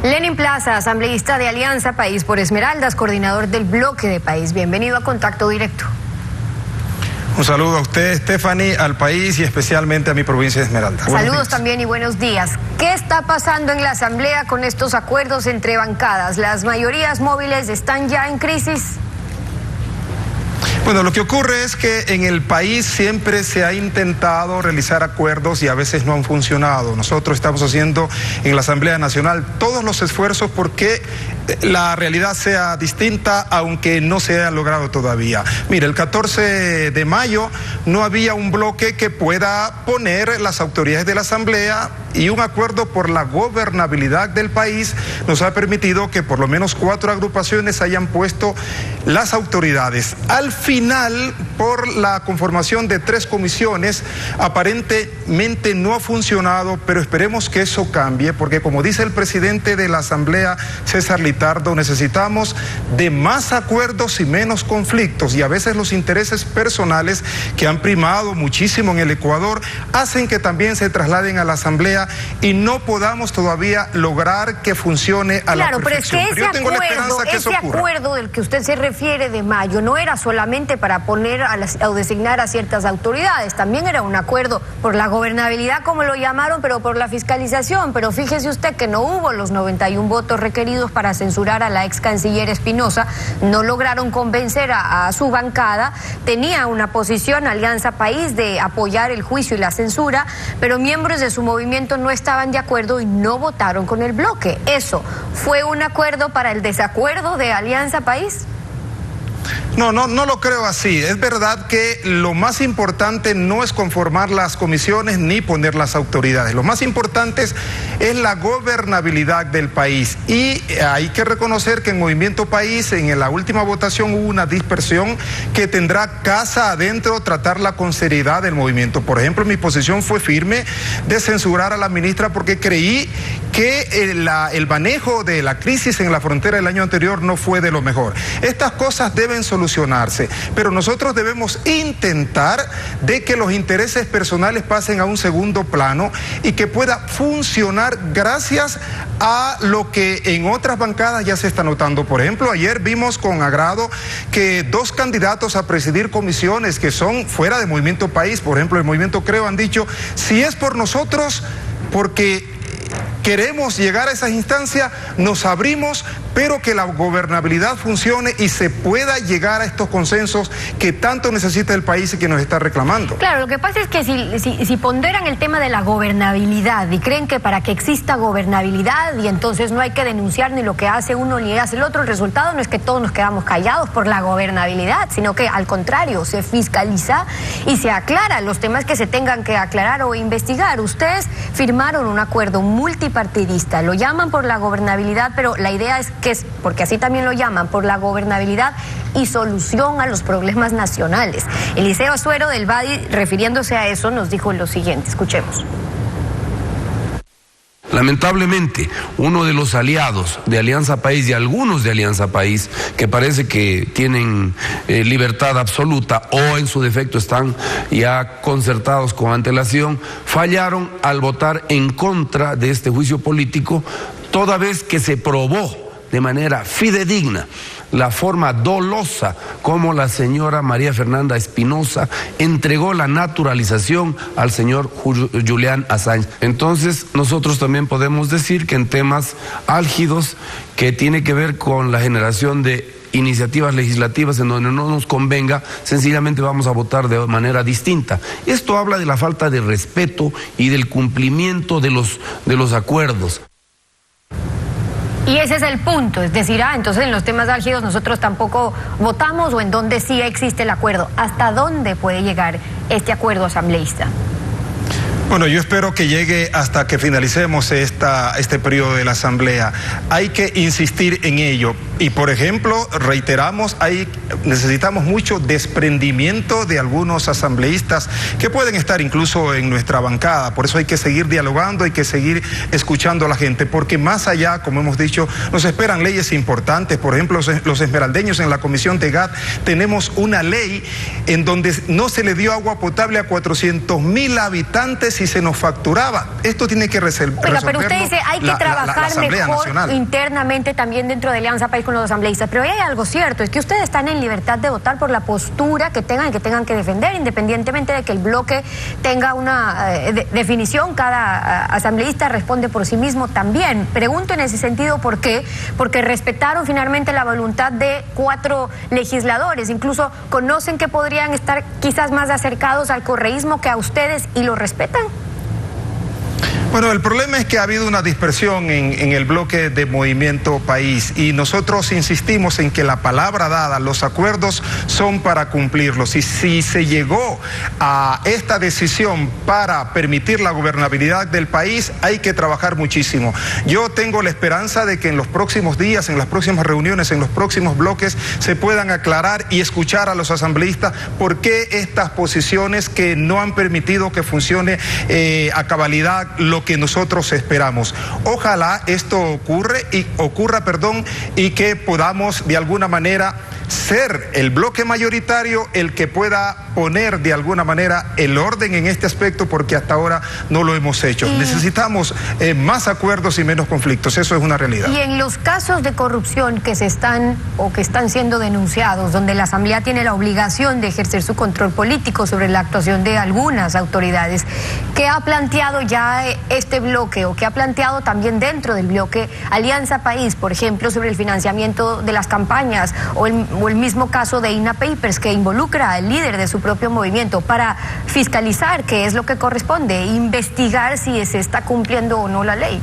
Lenin Plaza, asambleísta de Alianza País por Esmeraldas, coordinador del bloque de país. Bienvenido a Contacto Directo. Un saludo a usted, Stephanie, al país y especialmente a mi provincia de Esmeraldas. Saludos también y buenos días. ¿Qué está pasando en la asamblea con estos acuerdos entre bancadas? ¿Las mayorías móviles están ya en crisis? Bueno, lo que ocurre es que en el país siempre se ha intentado realizar acuerdos y a veces no han funcionado. Nosotros estamos haciendo en la Asamblea Nacional todos los esfuerzos porque la realidad sea distinta, aunque no se haya logrado todavía. Mire, el 14 de mayo no había un bloque que pueda poner las autoridades de la Asamblea, y un acuerdo por la gobernabilidad del país nos ha permitido que por lo menos 4 agrupaciones hayan puesto las autoridades. Al final, por la conformación de 3 comisiones, aparentemente no ha funcionado, pero esperemos que eso cambie, porque como dice el presidente de la Asamblea, César Litardo, necesitamos de más acuerdos y menos conflictos, y a veces los intereses personales que han primado muchísimo en el Ecuador hacen que también se trasladen a la Asamblea y no podamos todavía lograr que funcione a la perfección. Pero es que ese acuerdo del que usted se refiere de mayo no era solamente para poner o designar a ciertas autoridades, también era un acuerdo por la gobernabilidad, como lo llamaron, pero por la fiscalización. Pero fíjese usted que no hubo los 91 votos requeridos para censurar a la ex canciller Espinosa, no lograron convencer a su bancada. Tenía una posición Alianza País de apoyar el juicio y la censura, pero miembros de su movimiento no estaban de acuerdo y no votaron con el bloque. ¿Eso fue un acuerdo para el desacuerdo de Alianza País? No lo creo así. Es verdad que lo más importante no es conformar las comisiones ni poner las autoridades. Lo más importante es la gobernabilidad del país. Y hay que reconocer que en Movimiento País, en la última votación, hubo una dispersión que tendrá casa adentro tratarla con seriedad del movimiento. Por ejemplo, mi posición fue firme de censurar a la ministra porque creí que el manejo de la crisis en la frontera del año anterior no fue de lo mejor. Estas cosas deben solucionarse, pero nosotros debemos intentar de que los intereses personales pasen a un segundo plano y que pueda funcionar gracias a lo que en otras bancadas ya se está notando. Por ejemplo, ayer vimos con agrado que 2 candidatos a presidir comisiones que son fuera de Movimiento País, por ejemplo, el Movimiento Creo, han dicho, si es por nosotros, porque queremos llegar a esas instancias, nos abrimos, pero que la gobernabilidad funcione y se pueda llegar a estos consensos que tanto necesita el país y que nos está reclamando. Claro, lo que pasa es que si ponderan el tema de la gobernabilidad y creen que para que exista gobernabilidad y entonces no hay que denunciar ni lo que hace uno ni hace el otro, el resultado no es que todos nos quedamos callados por la gobernabilidad, sino que al contrario, se fiscaliza y se aclara los temas que se tengan que aclarar o investigar. Ustedes firmaron un acuerdo multipartidista, lo llaman por la gobernabilidad, pero la idea es que es, porque así también lo llaman, por la gobernabilidad y solución a los problemas nacionales. Eliseo Azuero del BADI, refiriéndose a eso, nos dijo lo siguiente, escuchemos. Lamentablemente, uno de los aliados de Alianza País y algunos de Alianza País, que parece que tienen libertad absoluta o en su defecto están ya concertados con antelación, fallaron al votar en contra de este juicio político, toda vez que se probó de manera fidedigna la forma dolosa como la señora María Fernanda Espinosa entregó la naturalización al señor Julián Assange. Entonces, nosotros también podemos decir que en temas álgidos que tiene que ver con la generación de iniciativas legislativas en donde no nos convenga, sencillamente vamos a votar de manera distinta. Esto habla de la falta de respeto y del cumplimiento de los acuerdos. Y ese es el punto, es decir, entonces en los temas álgidos nosotros tampoco votamos, o en donde sí existe el acuerdo. ¿Hasta dónde puede llegar este acuerdo asambleísta? Bueno, yo espero que llegue hasta que finalicemos este periodo de la Asamblea. Hay que insistir en ello. Y, por ejemplo, reiteramos, necesitamos mucho desprendimiento de algunos asambleístas que pueden estar incluso en nuestra bancada. Por eso hay que seguir dialogando, hay que seguir escuchando a la gente, porque más allá, como hemos dicho, nos esperan leyes importantes. Por ejemplo, los esmeraldeños en la Comisión de GAT tenemos una ley en donde no se le dio agua potable a 400.000 habitantes y se nos facturaba. Esto tiene que resolverse. Pero usted dice hay que trabajar mejor internamente también dentro de Alianza País con los asambleístas, pero hay algo cierto, es que ustedes están en libertad de votar por la postura que tengan y que tengan que defender, independientemente de que el bloque tenga una definición. Cada asambleísta responde por sí mismo también. Pregunto en ese sentido por qué, porque respetaron finalmente la voluntad de 4 legisladores, incluso conocen que podrían estar quizás más acercados al correísmo que a ustedes y lo respetan. Bueno, el problema es que ha habido una dispersión en el bloque de Movimiento País y nosotros insistimos en que la palabra dada, los acuerdos son para cumplirlos, y si se llegó a esta decisión para permitir la gobernabilidad del país, hay que trabajar muchísimo. Yo tengo la esperanza de que en los próximos días, en las próximas reuniones, en los próximos bloques, se puedan aclarar y escuchar a los asambleístas por qué estas posiciones que no han permitido que funcione a cabalidad lo que nosotros esperamos. Ojalá esto ocurra y que podamos de alguna manera ser el bloque mayoritario el que pueda poner de alguna manera el orden en este aspecto, porque hasta ahora no lo hemos hecho. Necesitamos más acuerdos y menos conflictos, eso es una realidad. Y en los casos de corrupción que están siendo denunciados, donde la Asamblea tiene la obligación de ejercer su control político sobre la actuación de algunas autoridades, ¿qué ha planteado ya este bloque o qué ha planteado también dentro del bloque Alianza País, por ejemplo, sobre el financiamiento de las campañas o el mismo caso de INA Papers, que involucra al líder de su propio movimiento, para fiscalizar qué es lo que corresponde, investigar si se está cumpliendo o no la ley?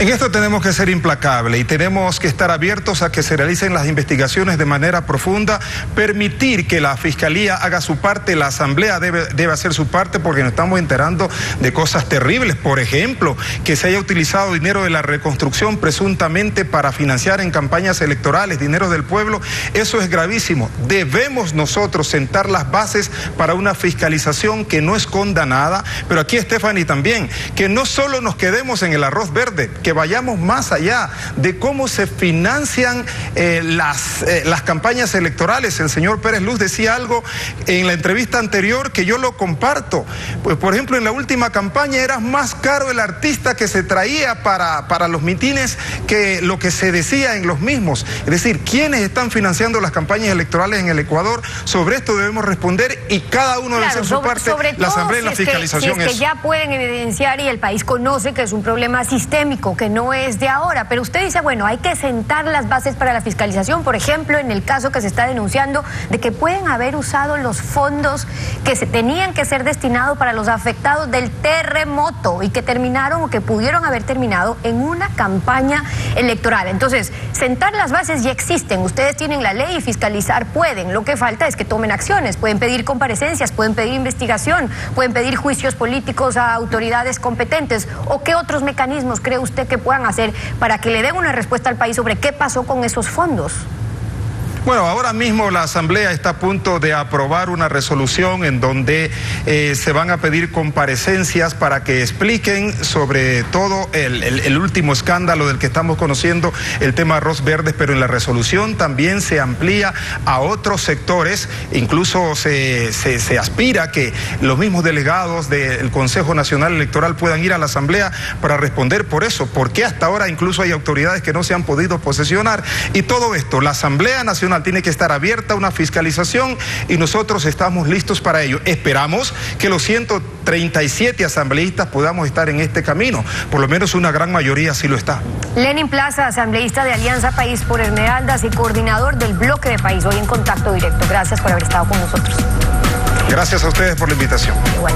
En esto tenemos que ser implacables y tenemos que estar abiertos a que se realicen las investigaciones de manera profunda, permitir que la Fiscalía haga su parte, la Asamblea debe hacer su parte, porque nos estamos enterando de cosas terribles. Por ejemplo, que se haya utilizado dinero de la reconstrucción presuntamente para financiar en campañas electorales, dinero del pueblo, eso es gravísimo. Debemos nosotros sentar las bases para una fiscalización que no esconda nada, pero aquí, Stephanie, también, que no solo nos quedemos en el arroz verde, que vayamos más allá de cómo se financian las campañas electorales. El señor Pérez Luz decía algo en la entrevista anterior que yo lo comparto. Pues, por ejemplo, en la última campaña era más caro el artista que se traía para los mitines que lo que se decía en los mismos. Es decir, ¿quiénes están financiando las campañas electorales en el Ecuador? Sobre esto debemos responder y cada uno debe hacer su parte, la Asamblea y la fiscalización. Si es que ya pueden evidenciar y el país conoce que es un problema sistémico, que no es de ahora, pero usted dice, bueno, hay que sentar las bases para la fiscalización, por ejemplo, en el caso que se está denunciando de que pueden haber usado los fondos que se tenían que ser destinados para los afectados del terremoto y que terminaron o que pudieron haber terminado en una campaña electoral. Entonces, sentar las bases ya existen, ustedes tienen la ley y fiscalizar pueden, lo que falta es que tomen acciones, pueden pedir comparecencias, pueden pedir investigación, pueden pedir juicios políticos a autoridades competentes. ¿O qué otros mecanismos cree usted que puedan hacer para que le den una respuesta al país sobre qué pasó con esos fondos? Bueno, ahora mismo la Asamblea está a punto de aprobar una resolución en donde se van a pedir comparecencias para que expliquen sobre todo el último escándalo del que estamos conociendo, el tema arroz verdes, pero en la resolución también se amplía a otros sectores, incluso se aspira que los mismos delegados del Consejo Nacional Electoral puedan ir a la Asamblea para responder por eso, porque hasta ahora incluso hay autoridades que no se han podido posesionar, y todo esto, la Asamblea Nacional tiene que estar abierta a una fiscalización y nosotros estamos listos para ello. Esperamos que los 137 asambleístas podamos estar en este camino, por lo menos una gran mayoría sí lo está. Lenin Plaza, asambleísta de Alianza País por Esmeraldas y coordinador del bloque de País, hoy en Contacto Directo. Gracias por haber estado con nosotros. Gracias a ustedes por la invitación. Igual.